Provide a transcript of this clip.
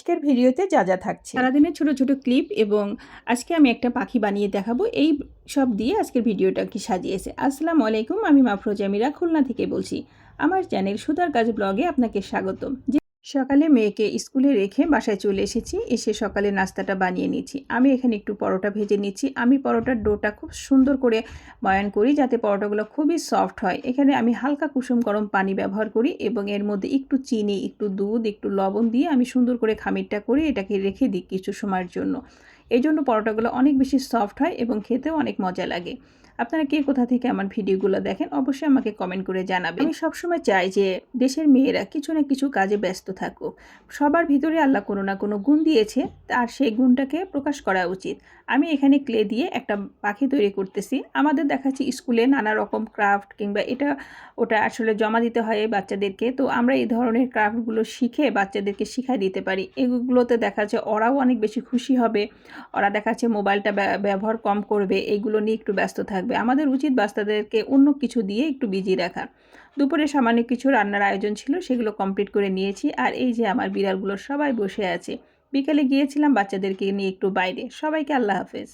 আজকের ভিডিওতে যা যা থাকছে সারাদিনের ছোট ছোট ক্লিপ এবং আজকে আমি একটা পাখি বানিয়ে দেখাবো। এই সব দিয়ে আজকের ভিডিওটা কি সাজিয়েছে। আসসালামু আলাইকুম, আমি মাফরোজা মিরা খুলনা থেকে বলছি। আমার চ্যানেল সুতার কাজ ব্লগে আপনাকে স্বাগতম। সকালে মেয়েকে স্কুলে রেখে বাসায় চলে এসেছি। এসে সকালে নাস্তাটা বানিয়ে নিচ্ছি। আমি এখানে একটু পরোটা ভেজে নিচ্ছি। আমি পরোটার ডোটা খুব সুন্দর করে ময়ান করি যাতে পরোটাগুলো খুবই সফট হয়। এখানে আমি হালকা কুসুম গরম পানি ব্যবহার করি এবং এর মধ্যে একটু চিনি, একটু দুধ, একটু লবণ দিয়ে আমি সুন্দর করে খামিরটা করে এটাকে রেখে দিই কিছু সময়ের জন্য। এই জন্য পরোটাগুলো অনেক বেশি সফট হয় এবং খেতেও অনেক মজা লাগে। আপনারা কে কোথা থেকে আমার ভিডিওগুলো দেখেন অবশ্যই আমাকে কমেন্ট করে জানাবেন। আমি সবসময় চাই যে দেশের মেয়েরা কিছু না কিছু কাজে ব্যস্ত থাকুক। সবার ভিতরে আল্লাহ কোনো না কোনো গুণ দিয়েছে, আর সেই গুণটাকে প্রকাশ করা উচিত। আমি এখানে ক্লে দিয়ে একটা পাখি তৈরি করতেছি। আমাদের দেখাচ্ছি স্কুলে নানা রকম ক্রাফট কিংবা এটা ওটা আসলে জমা দিতে হয় এই বাচ্চাদেরকে। তো আমরা এই ধরনের ক্রাফটগুলো শিখে বাচ্চাদেরকে শিখাই দিতে পারি। এগুলোতে দেখা যাচ্ছে ওরাও অনেক বেশি খুশি হবে। ওরা দেখা যাচ্ছে মোবাইলটা ব্যবহার কম করবে, এইগুলো নিয়ে একটু ব্যস্ত থাকবে। আমাদের উচিত বাচ্চাদেরকে অন্য কিছু দিয়ে একটু বিজি রাখা। দুপুরে সামান্য কিছু রান্নার আয়োজন ছিল, সেগুলো কমপ্লিট করে নিয়েছি। আর এই যে আমার বিড়ালগুলো সবাই বসে আছে। বিকেলে গিয়েছিলাম বাচ্চাদেরকে নিয়ে একটু বাইরে। সবাইকে আল্লাহ হাফেজ।